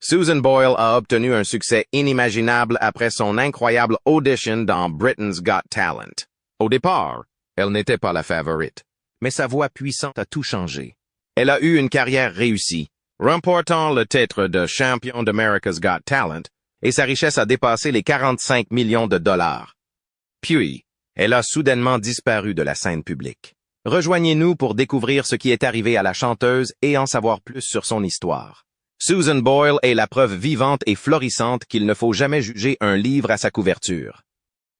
Susan Boyle a obtenu un succès inimaginable après son incroyable audition dans Britain's Got Talent. Au départ, elle n'était pas la favorite, mais sa voix puissante a tout changé. Elle a eu une carrière réussie, remportant le titre de champion d'America's Got Talent, et sa richesse a dépassé les 45 millions de dollars. Puis, elle a soudainement disparu de la scène publique. Rejoignez-nous pour découvrir ce qui est arrivé à la chanteuse et en savoir plus sur son histoire. Susan Boyle est la preuve vivante et florissante qu'il ne faut jamais juger un livre à sa couverture.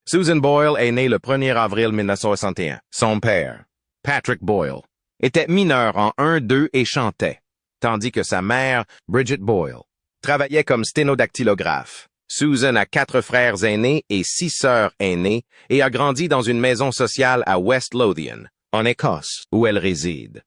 Susan Boyle est née le 1er avril 1961. Son père, Patrick Boyle, était mineur en 1-2 et chantait, tandis que sa mère, Bridget Boyle, travaillait comme sténodactylographe. Susan a 4 frères aînés et 6 sœurs aînées et a grandi dans une maison sociale à West Lothian, en Écosse, où elle réside.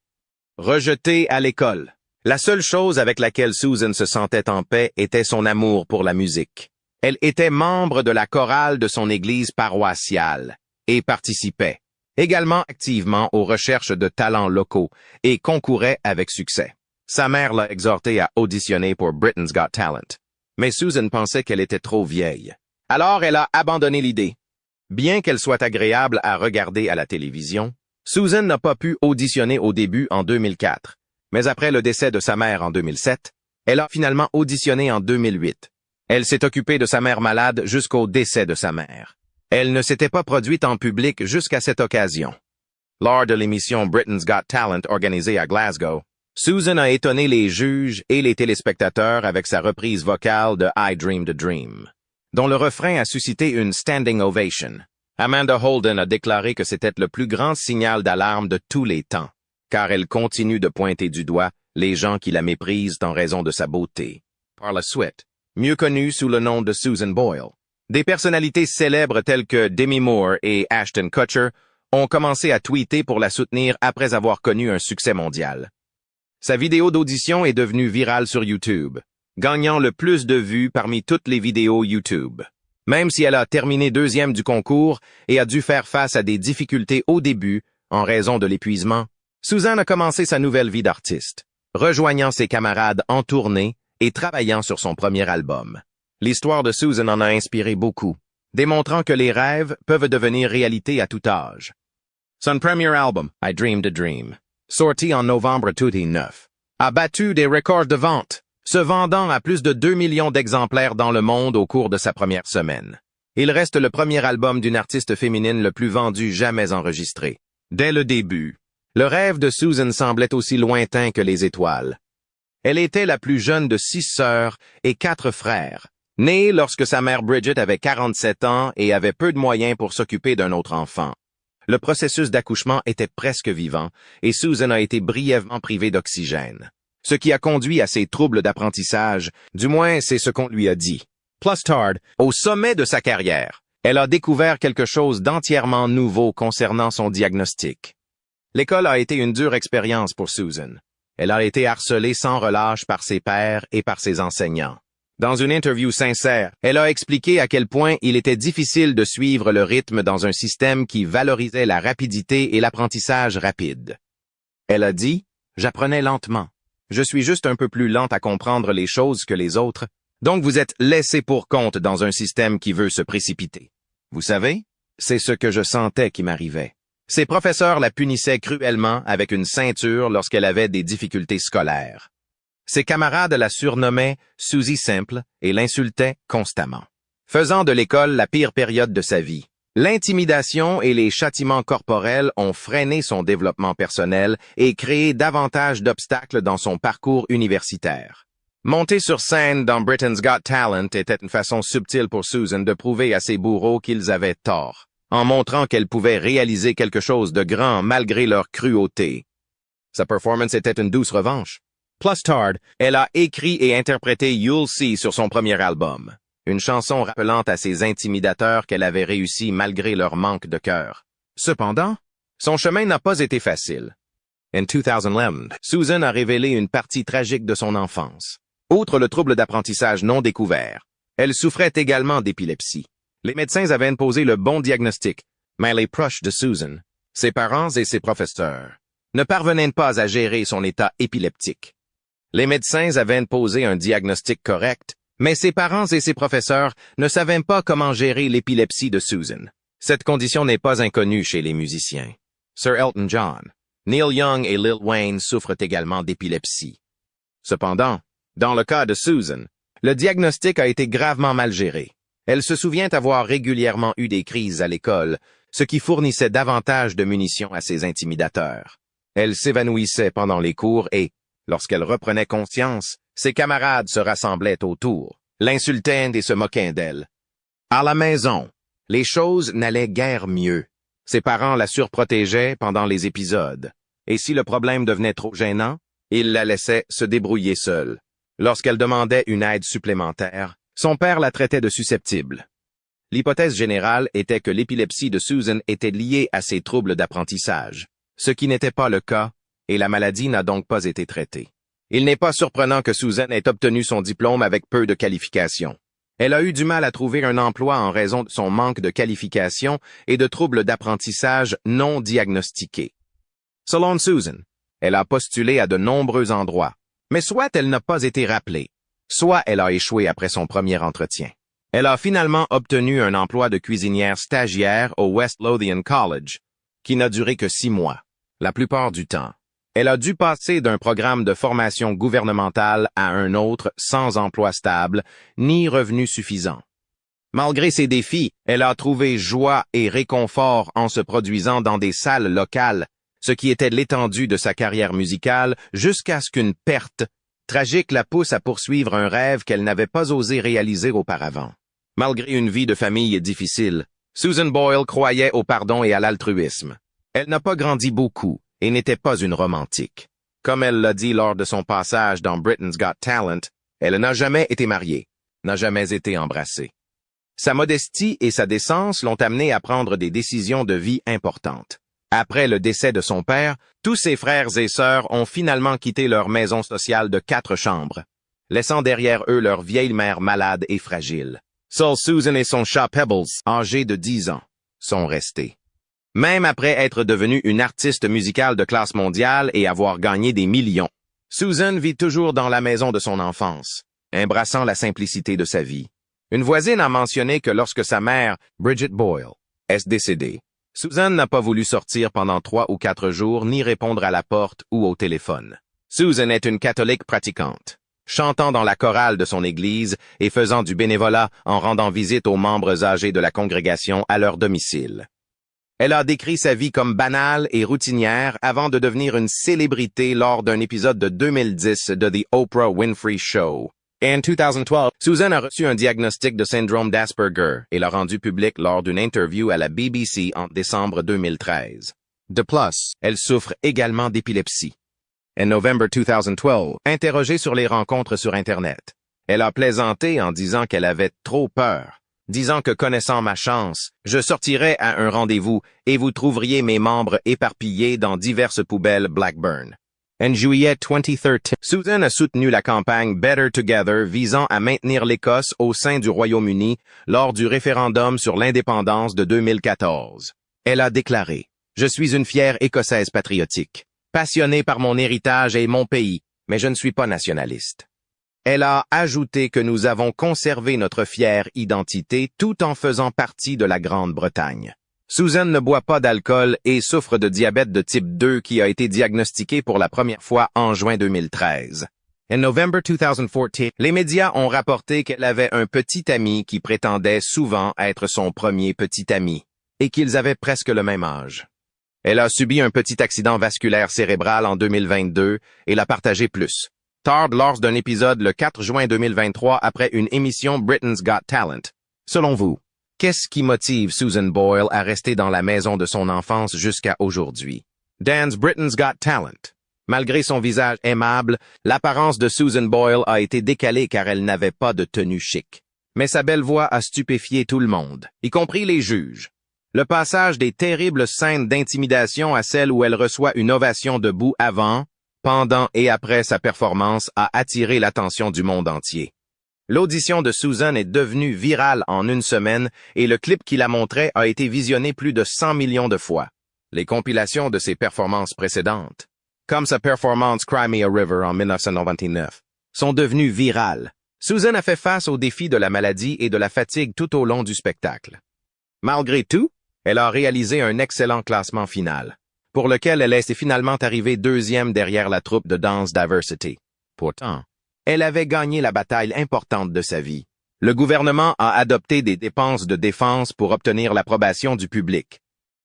Rejetée à l'école, la seule chose avec laquelle Susan se sentait en paix était son amour pour la musique. Elle était membre de la chorale de son église paroissiale et participait également activement aux recherches de talents locaux et concourait avec succès. Sa mère l'a exhortée à auditionner pour Britain's Got Talent, mais Susan pensait qu'elle était trop vieille. Alors elle a abandonné l'idée. Bien qu'elle soit agréable à regarder à la télévision, Susan n'a pas pu auditionner au début en 2004. Mais après le décès de sa mère en 2007, elle a finalement auditionné en 2008. Elle s'est occupée de sa mère malade jusqu'au décès de sa mère. Elle ne s'était pas produite en public jusqu'à cette occasion. Lors de l'émission Britain's Got Talent organisée à Glasgow, Susan a étonné les juges et les téléspectateurs avec sa reprise vocale de I Dreamed a Dream, dont le refrain a suscité une standing ovation. Amanda Holden a déclaré que c'était le plus grand signal d'alarme de tous les temps, car elle continue de pointer du doigt les gens qui la méprisent en raison de sa beauté. Par la suite, mieux connue sous le nom de Susan Boyle, des personnalités célèbres telles que Demi Moore et Ashton Kutcher ont commencé à tweeter pour la soutenir après avoir connu un succès mondial. Sa vidéo d'audition est devenue virale sur YouTube, gagnant le plus de vues parmi toutes les vidéos YouTube. Même si elle a terminé 2e du concours et a dû faire face à des difficultés au début en raison de l'épuisement, Susan a commencé sa nouvelle vie d'artiste, rejoignant ses camarades en tournée et travaillant sur son premier album. L'histoire de Susan en a inspiré beaucoup, démontrant que les rêves peuvent devenir réalité à tout âge. Son premier album, I Dreamed a Dream, sorti en novembre 2009, a battu des records de vente, se vendant à plus de 2 millions d'exemplaires dans le monde au cours de sa première semaine. Il reste le premier album d'une artiste féminine le plus vendu jamais enregistré. Dès le début, le rêve de Susan semblait aussi lointain que les étoiles. Elle était la plus jeune de 6 sœurs et 4 frères, née lorsque sa mère Bridget avait 47 ans et avait peu de moyens pour s'occuper d'un autre enfant. Le processus d'accouchement était presque vivant et Susan a été brièvement privée d'oxygène, ce qui a conduit à ses troubles d'apprentissage, du moins c'est ce qu'on lui a dit. Plus tard, au sommet de sa carrière, elle a découvert quelque chose d'entièrement nouveau concernant son diagnostic. L'école a été une dure expérience pour Susan. Elle a été harcelée sans relâche par ses pairs et par ses enseignants. Dans une interview sincère, elle a expliqué à quel point il était difficile de suivre le rythme dans un système qui valorisait la rapidité et l'apprentissage rapide. Elle a dit « J'apprenais lentement. Je suis juste un peu plus lente à comprendre les choses que les autres, donc vous êtes laissé pour compte dans un système qui veut se précipiter. Vous savez, c'est ce que je sentais qui m'arrivait. » Ses professeurs la punissaient cruellement avec une ceinture lorsqu'elle avait des difficultés scolaires. Ses camarades la surnommaient Suzy Simple et l'insultaient constamment, faisant de l'école la pire période de sa vie. L'intimidation et les châtiments corporels ont freiné son développement personnel et créé davantage d'obstacles dans son parcours universitaire. Monter sur scène dans Britain's Got Talent était une façon subtile pour Susan de prouver à ses bourreaux qu'ils avaient tort, en montrant qu'elle pouvait réaliser quelque chose de grand malgré leur cruauté. Sa performance était une douce revanche. Plus tard, elle a écrit et interprété You'll See sur son premier album, une chanson rappelant à ses intimidateurs qu'elle avait réussi malgré leur manque de cœur. Cependant, son chemin n'a pas été facile. En 2011, Susan a révélé une partie tragique de son enfance. Outre le trouble d'apprentissage non découvert, elle souffrait également d'épilepsie. Les médecins avaient imposé le bon diagnostic, mais les proches de Susan, ses parents et ses professeurs, ne parvenaient pas à gérer son état épileptique. Les médecins avaient posé un diagnostic correct, mais ses parents et ses professeurs ne savaient pas comment gérer l'épilepsie de Susan. Cette condition n'est pas inconnue chez les musiciens. Sir Elton John, Neil Young et Lil Wayne souffrent également d'épilepsie. Cependant, dans le cas de Susan, le diagnostic a été gravement mal géré. Elle se souvient avoir régulièrement eu des crises à l'école, ce qui fournissait davantage de munitions à ses intimidateurs. Elle s'évanouissait pendant les cours et, lorsqu'elle reprenait conscience, ses camarades se rassemblaient autour, l'insultaient et se moquaient d'elle. À la maison, les choses n'allaient guère mieux. Ses parents la surprotégeaient pendant les épisodes, et si le problème devenait trop gênant, ils la laissaient se débrouiller seule. Lorsqu'elle demandait une aide supplémentaire, son père la traitait de susceptible. L'hypothèse générale était que l'épilepsie de Susan était liée à ses troubles d'apprentissage, ce qui n'était pas le cas, et la maladie n'a donc pas été traitée. Il n'est pas surprenant que Susan ait obtenu son diplôme avec peu de qualifications. Elle a eu du mal à trouver un emploi en raison de son manque de qualifications et de troubles d'apprentissage non diagnostiqués. Selon Susan, elle a postulé à de nombreux endroits, mais soit elle n'a pas été rappelée, soit elle a échoué après son premier entretien. Elle a finalement obtenu un emploi de cuisinière stagiaire au West Lothian College, qui n'a duré que 6 mois, la plupart du temps. Elle a dû passer d'un programme de formation gouvernementale à un autre sans emploi stable, ni revenu suffisant. Malgré ces défis, elle a trouvé joie et réconfort en se produisant dans des salles locales, ce qui était l'étendue de sa carrière musicale jusqu'à ce qu'une perte tragique la pousse à poursuivre un rêve qu'elle n'avait pas osé réaliser auparavant. Malgré une vie de famille difficile, Susan Boyle croyait au pardon et à l'altruisme. Elle n'a pas grandi beaucoup et n'était pas une romantique. Comme elle l'a dit lors de son passage dans Britain's Got Talent, elle n'a jamais été mariée, n'a jamais été embrassée. Sa modestie et sa décence l'ont amenée à prendre des décisions de vie importantes. Après le décès de son père, tous ses frères et sœurs ont finalement quitté leur maison sociale de 4 chambres, laissant derrière eux leur vieille mère malade et fragile. Seule Susan et son chat Pebbles, âgé de 10 ans, sont restés. Même après être devenue une artiste musicale de classe mondiale et avoir gagné des millions, Susan vit toujours dans la maison de son enfance, embrassant la simplicité de sa vie. Une voisine a mentionné que lorsque sa mère, Bridget Boyle, est décédée, Susan n'a pas voulu sortir pendant 3 ou 4 jours ni répondre à la porte ou au téléphone. Susan est une catholique pratiquante, chantant dans la chorale de son église et faisant du bénévolat en rendant visite aux membres âgés de la congrégation à leur domicile. Elle a décrit sa vie comme banale et routinière avant de devenir une célébrité lors d'un épisode de 2010 de The Oprah Winfrey Show. En 2012, Susan a reçu un diagnostic de syndrome d'Asperger et l'a rendu public lors d'une interview à la BBC en décembre 2013. De plus, elle souffre également d'épilepsie. En novembre 2012, interrogée sur les rencontres sur Internet, elle a plaisanté en disant qu'elle avait trop peur, disant que connaissant ma chance, je sortirais à un rendez-vous et vous trouveriez mes membres éparpillés dans diverses poubelles Blackburn. En juillet 2013, Susan a soutenu la campagne Better Together visant à maintenir l'Écosse au sein du Royaume-Uni lors du référendum sur l'indépendance de 2014. Elle a déclaré « Je suis une fière Écossaise patriotique, passionnée par mon héritage et mon pays, mais je ne suis pas nationaliste. » Elle a ajouté que nous avons conservé notre fière identité tout en faisant partie de la Grande-Bretagne. Susan ne boit pas d'alcool et souffre de diabète de type 2 qui a été diagnostiqué pour la première fois en juin 2013. En novembre 2014, les médias ont rapporté qu'elle avait un petit ami qui prétendait souvent être son premier petit ami et qu'ils avaient presque le même âge. Elle a subi un petit accident vasculaire cérébral en 2022 et l'a partagé plus tard lors d'un épisode le 4 juin 2023 après une émission Britain's Got Talent. Selon vous, qu'est-ce qui motive Susan Boyle à rester dans la maison de son enfance jusqu'à aujourd'hui? Dan's Britain's Got Talent. Malgré son visage aimable, l'apparence de Susan Boyle a été décalée car elle n'avait pas de tenue chic. Mais sa belle voix a stupéfié tout le monde, y compris les juges. Le passage des terribles scènes d'intimidation à celle où elle reçoit une ovation debout avant, pendant et après sa performance a attiré l'attention du monde entier. L'audition de Susan est devenue virale en une semaine et le clip qui la montrait a été visionné plus de 100 millions de fois. Les compilations de ses performances précédentes, comme sa performance Cry Me a River en 1999, sont devenues virales. Susan a fait face aux défis de la maladie et de la fatigue tout au long du spectacle. Malgré tout, elle a réalisé un excellent classement final, pour lequel elle est finalement arrivée deuxième derrière la troupe de danse Diversity. Pourtant, elle avait gagné la bataille importante de sa vie. Le gouvernement a adopté des dépenses de défense pour obtenir l'approbation du public.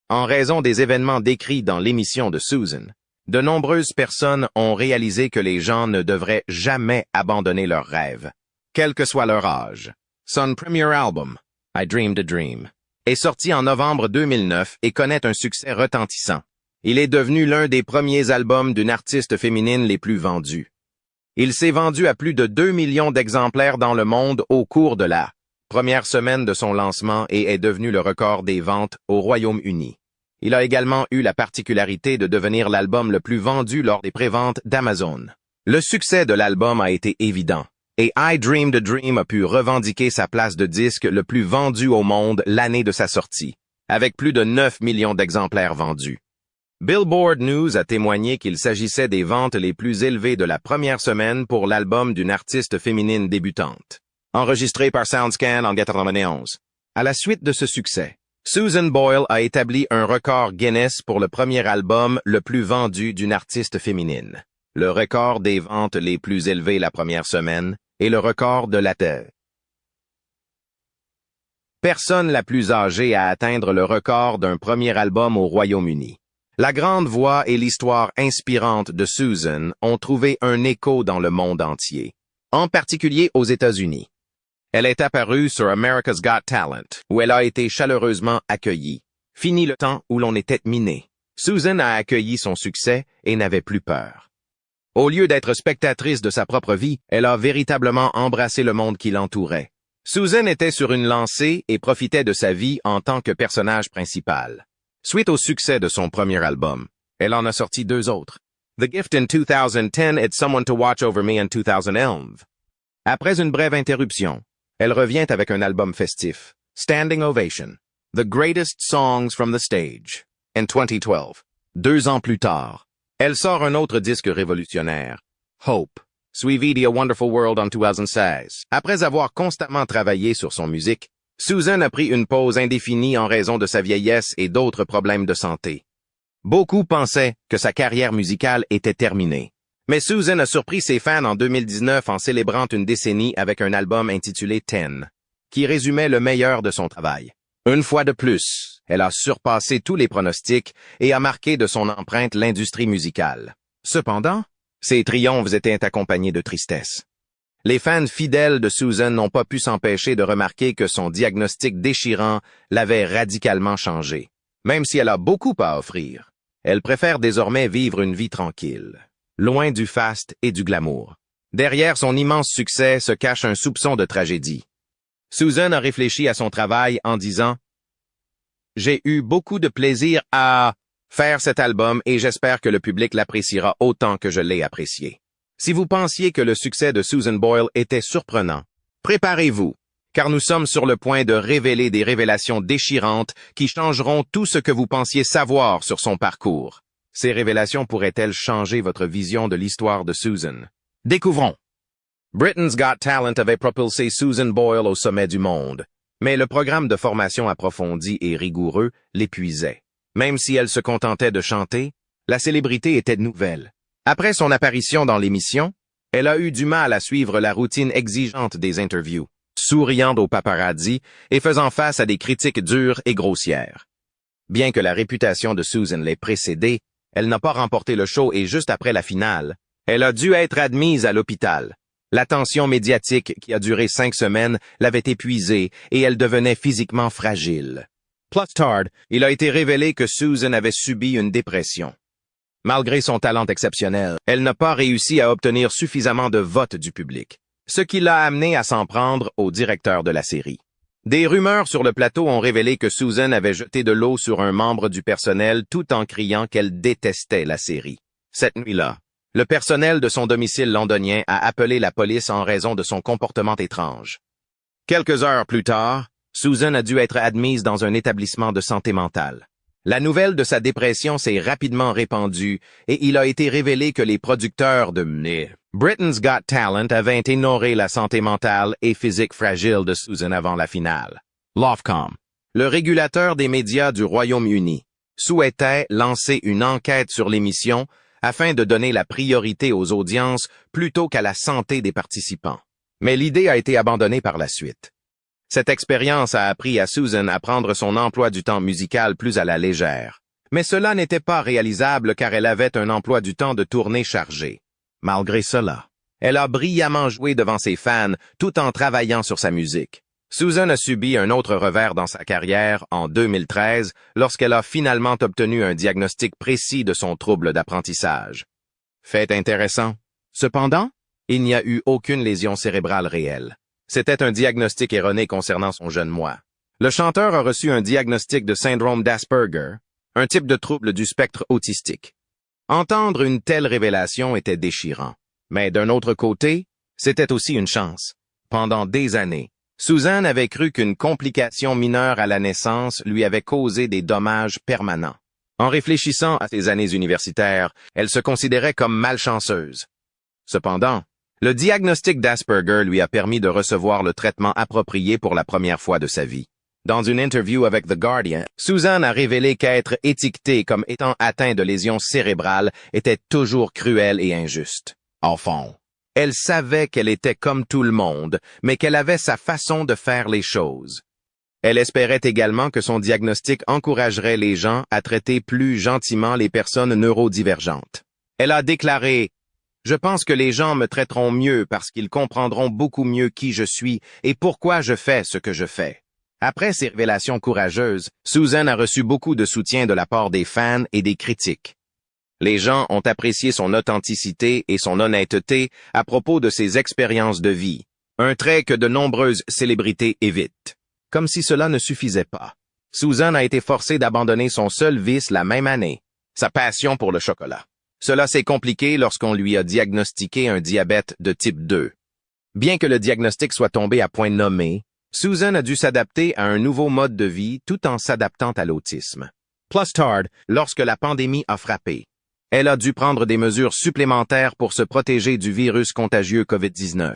En raison des événements décrits dans l'émission de Susan, de nombreuses personnes ont réalisé que les gens ne devraient jamais abandonner leurs rêves, quel que soit leur âge. Son premier album, I Dreamed a Dream, est sorti en novembre 2009 et connaît un succès retentissant. Il est devenu l'un des premiers albums d'une artiste féminine les plus vendus. Il s'est vendu à plus de 2 millions d'exemplaires dans le monde au cours de la première semaine de son lancement et est devenu le record des ventes au Royaume-Uni. Il a également eu la particularité de devenir l'album le plus vendu lors des préventes d'Amazon. Le succès de l'album a été évident, et I Dreamed a Dream a pu revendiquer sa place de disque le plus vendu au monde l'année de sa sortie, avec plus de 9 millions d'exemplaires vendus. Billboard News a témoigné qu'il s'agissait des ventes les plus élevées de la première semaine pour l'album d'une artiste féminine débutante, enregistré par SoundScan en 1991. À la suite de ce succès, Susan Boyle a établi un record Guinness pour le premier album le plus vendu d'une artiste féminine, le record des ventes les plus élevées la première semaine et le record de la Terre. Personne la plus âgée à atteindre le record d'un premier album au Royaume-Uni. La grande voix et l'histoire inspirante de Susan ont trouvé un écho dans le monde entier, en particulier aux États-Unis. Elle est apparue sur America's Got Talent, où elle a été chaleureusement accueillie. Fini le temps où l'on était miné. Susan a accueilli son succès et n'avait plus peur. Au lieu d'être spectatrice de sa propre vie, elle a véritablement embrassé le monde qui l'entourait. Susan était sur une lancée et profitait de sa vie en tant que personnage principal. Suite au succès de son premier album, elle en a sorti 2 autres. The Gift in 2010 et Someone to Watch Over Me in 2011. Après une brève interruption, elle revient avec un album festif, Standing Ovation, The Greatest Songs from the Stage, in 2012. 2 ans plus tard, elle sort un autre disque révolutionnaire, Hope, suivi d'A Wonderful World en 2016. Après avoir constamment travaillé sur son musique, Susan a pris une pause indéfinie en raison de sa vieillesse et d'autres problèmes de santé. Beaucoup pensaient que sa carrière musicale était terminée. Mais Susan a surpris ses fans en 2019 en célébrant une décennie avec un album intitulé Ten, qui résumait le meilleur de son travail. Une fois de plus, elle a surpassé tous les pronostics et a marqué de son empreinte l'industrie musicale. Cependant, ses triomphes étaient accompagnés de tristesse. Les fans fidèles de Susan n'ont pas pu s'empêcher de remarquer que son diagnostic déchirant l'avait radicalement changé. Même si elle a beaucoup à offrir, elle préfère désormais vivre une vie tranquille, loin du faste et du glamour. Derrière son immense succès se cache un soupçon de tragédie. Susan a réfléchi à son travail en disant « J'ai eu beaucoup de plaisir à faire cet album et j'espère que le public l'appréciera autant que je l'ai apprécié. » Si vous pensiez que le succès de Susan Boyle était surprenant, préparez-vous, car nous sommes sur le point de révéler des révélations déchirantes qui changeront tout ce que vous pensiez savoir sur son parcours. Ces révélations pourraient-elles changer votre vision de l'histoire de Susan? Découvrons. Britain's Got Talent avait propulsé Susan Boyle au sommet du monde, mais le programme de formation approfondi et rigoureux l'épuisait. Même si elle se contentait de chanter, la célébrité était nouvelle. Après son apparition dans l'émission, elle a eu du mal à suivre la routine exigeante des interviews, souriant aux paparazzi et faisant face à des critiques dures et grossières. Bien que la réputation de Susan l'ait précédée, elle n'a pas remporté le show et juste après la finale, elle a dû être admise à l'hôpital. L'attention médiatique qui a duré 5 semaines l'avait épuisée et elle devenait physiquement fragile. Plus tard, il a été révélé que Susan avait subi une dépression. Malgré son talent exceptionnel, elle n'a pas réussi à obtenir suffisamment de votes du public, ce qui l'a amené à s'en prendre au directeur de la série. Des rumeurs sur le plateau ont révélé que Susan avait jeté de l'eau sur un membre du personnel tout en criant qu'elle détestait la série. Cette nuit-là, le personnel de son domicile londonien a appelé la police en raison de son comportement étrange. Quelques heures plus tard, Susan a dû être admise dans un établissement de santé mentale. La nouvelle de sa dépression s'est rapidement répandue et il a été révélé que les producteurs de Britain's Got Talent avaient ignoré la santé mentale et physique fragile de Susan avant la finale. L'Ofcom, le régulateur des médias du Royaume-Uni, souhaitait lancer une enquête sur l'émission afin de donner la priorité aux audiences plutôt qu'à la santé des participants. Mais l'idée a été abandonnée par la suite. Cette expérience a appris à Susan à prendre son emploi du temps musical plus à la légère. Mais cela n'était pas réalisable car elle avait un emploi du temps de tournée chargé. Malgré cela, elle a brillamment joué devant ses fans tout en travaillant sur sa musique. Susan a subi un autre revers dans sa carrière en 2013 lorsqu'elle a finalement obtenu un diagnostic précis de son trouble d'apprentissage. Fait intéressant. Cependant, il n'y a eu aucune lésion cérébrale réelle. C'était un diagnostic erroné concernant son jeune moi. Le chanteur a reçu un diagnostic de syndrome d'Asperger, un type de trouble du spectre autistique. Entendre une telle révélation était déchirant. Mais d'un autre côté, c'était aussi une chance. Pendant des années, Susan avait cru qu'une complication mineure à la naissance lui avait causé des dommages permanents. En réfléchissant à ses années universitaires, elle se considérait comme malchanceuse. Cependant, le diagnostic d'Asperger lui a permis de recevoir le traitement approprié pour la première fois de sa vie. Dans une interview avec The Guardian, Susan a révélé qu'être étiquetée comme étant atteint de lésions cérébrales était toujours cruel et injuste. Au fond, elle savait qu'elle était comme tout le monde, mais qu'elle avait sa façon de faire les choses. Elle espérait également que son diagnostic encouragerait les gens à traiter plus gentiment les personnes neurodivergentes. Elle a déclaré « Je pense que les gens me traiteront mieux parce qu'ils comprendront beaucoup mieux qui je suis et pourquoi je fais ce que je fais. » Après ces révélations courageuses, Susan a reçu beaucoup de soutien de la part des fans et des critiques. Les gens ont apprécié son authenticité et son honnêteté à propos de ses expériences de vie, un trait que de nombreuses célébrités évitent. Comme si cela ne suffisait pas, Susan a été forcée d'abandonner son seul vice la même année, sa passion pour le chocolat. Cela s'est compliqué lorsqu'on lui a diagnostiqué un diabète de type 2. Bien que le diagnostic soit tombé à point nommé, Susan a dû s'adapter à un nouveau mode de vie tout en s'adaptant à l'autisme. Plus tard, lorsque la pandémie a frappé, elle a dû prendre des mesures supplémentaires pour se protéger du virus contagieux COVID-19,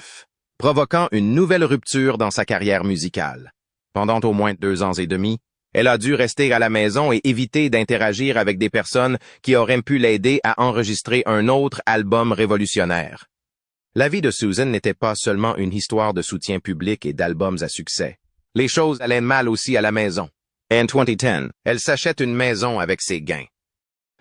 provoquant une nouvelle rupture dans sa carrière musicale. Pendant au moins 2 ans et demi, elle a dû rester à la maison et éviter d'interagir avec des personnes qui auraient pu l'aider à enregistrer un autre album révolutionnaire. La vie de Susan n'était pas seulement une histoire de soutien public et d'albums à succès. Les choses allaient mal aussi à la maison. En 2010, elle s'achète une maison avec ses gains.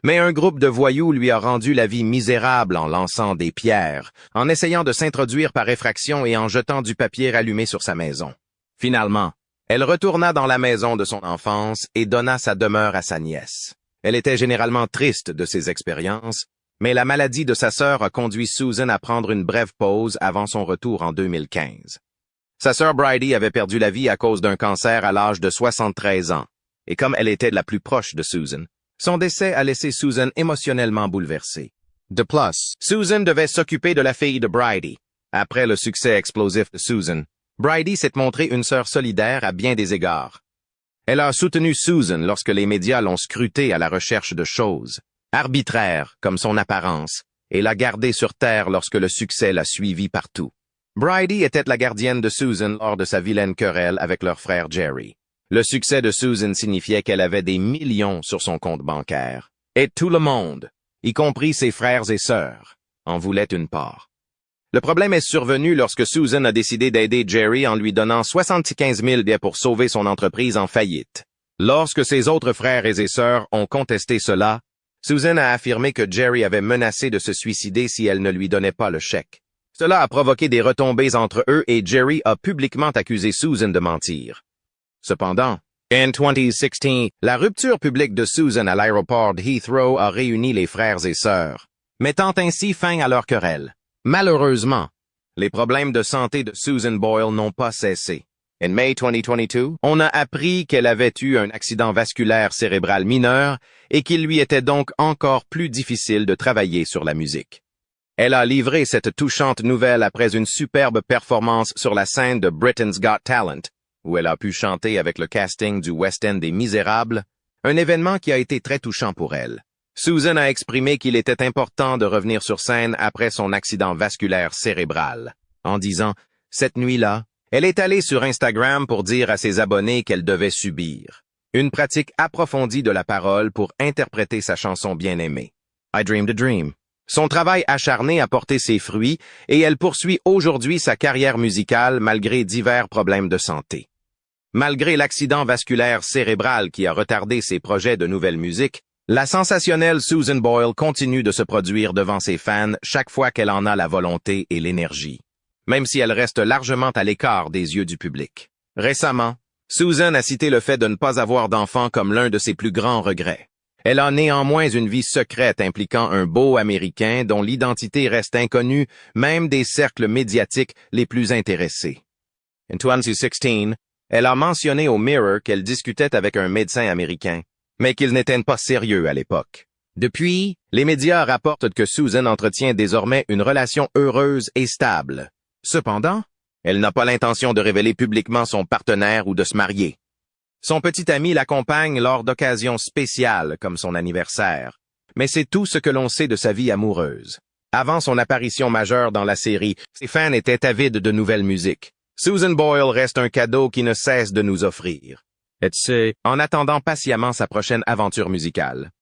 Mais un groupe de voyous lui a rendu la vie misérable en lançant des pierres, en essayant de s'introduire par effraction et en jetant du papier allumé sur sa maison. Finalement, elle retourna dans la maison de son enfance et donna sa demeure à sa nièce. Elle était généralement triste de ces expériences, mais la maladie de sa sœur a conduit Susan à prendre une brève pause avant son retour en 2015. Sa sœur Bridie avait perdu la vie à cause d'un cancer à l'âge de 73 ans, et comme elle était la plus proche de Susan, son décès a laissé Susan émotionnellement bouleversée. De plus, Susan devait s'occuper de la fille de Bridie. Après le succès explosif de Susan, Bridie s'est montrée une sœur solidaire à bien des égards. Elle a soutenu Susan lorsque les médias l'ont scrutée à la recherche de choses arbitraires comme son apparence et l'a gardée sur terre lorsque le succès l'a suivie partout. Bridie était la gardienne de Susan lors de sa vilaine querelle avec leur frère Jerry. Le succès de Susan signifiait qu'elle avait des millions sur son compte bancaire. Et tout le monde, y compris ses frères et sœurs, en voulait une part. Le problème est survenu lorsque Susan a décidé d'aider Jerry en lui donnant 75 000 $ pour sauver son entreprise en faillite. Lorsque ses autres frères et ses sœurs ont contesté cela, Susan a affirmé que Jerry avait menacé de se suicider si elle ne lui donnait pas le chèque. Cela a provoqué des retombées entre eux et Jerry a publiquement accusé Susan de mentir. Cependant, en 2016, la rupture publique de Susan à l'aéroport de Heathrow a réuni les frères et sœurs, mettant ainsi fin à leur querelle. Malheureusement, les problèmes de santé de Susan Boyle n'ont pas cessé. En mai 2022, on a appris qu'elle avait eu un accident vasculaire cérébral mineur et qu'il lui était donc encore plus difficile de travailler sur la musique. Elle a livré cette touchante nouvelle après une superbe performance sur la scène de Britain's Got Talent, où elle a pu chanter avec le casting du West End des Misérables, Un événement qui a été très touchant pour elle. Susan a exprimé qu'il était important de revenir sur scène après son accident vasculaire cérébral, en disant « Cette nuit-là, elle est allée sur Instagram pour dire à ses abonnés qu'elle devait subir une pratique approfondie de la parole pour interpréter sa chanson bien-aimée, I Dreamed a Dream. Son travail acharné a porté ses fruits et elle poursuit aujourd'hui sa carrière musicale malgré divers problèmes de santé. Malgré l'accident vasculaire cérébral qui a retardé ses projets de nouvelle musique, la sensationnelle Susan Boyle continue de se produire devant ses fans chaque fois qu'elle en a la volonté et l'énergie, même si elle reste largement à l'écart des yeux du public. Récemment, Susan a cité le fait de ne pas avoir d'enfant comme l'un de ses plus grands regrets. Elle a néanmoins une vie secrète impliquant un beau Américain dont l'identité reste inconnue même des cercles médiatiques les plus intéressés. En 2016, elle a mentionné au Mirror qu'elle discutait avec un médecin américain, mais qu'il n'était pas sérieux à l'époque. Depuis, les médias rapportent que Susan entretient désormais une relation heureuse et stable. Cependant, elle n'a pas l'intention de révéler publiquement son partenaire ou de se marier. Son petit ami l'accompagne lors d'occasions spéciales comme son anniversaire, mais c'est tout ce que l'on sait de sa vie amoureuse. Avant son apparition majeure dans la série, ses fans étaient avides de nouvelles musiques. Susan Boyle reste un cadeau qui ne cesse de nous offrir. En attendant patiemment sa prochaine aventure musicale.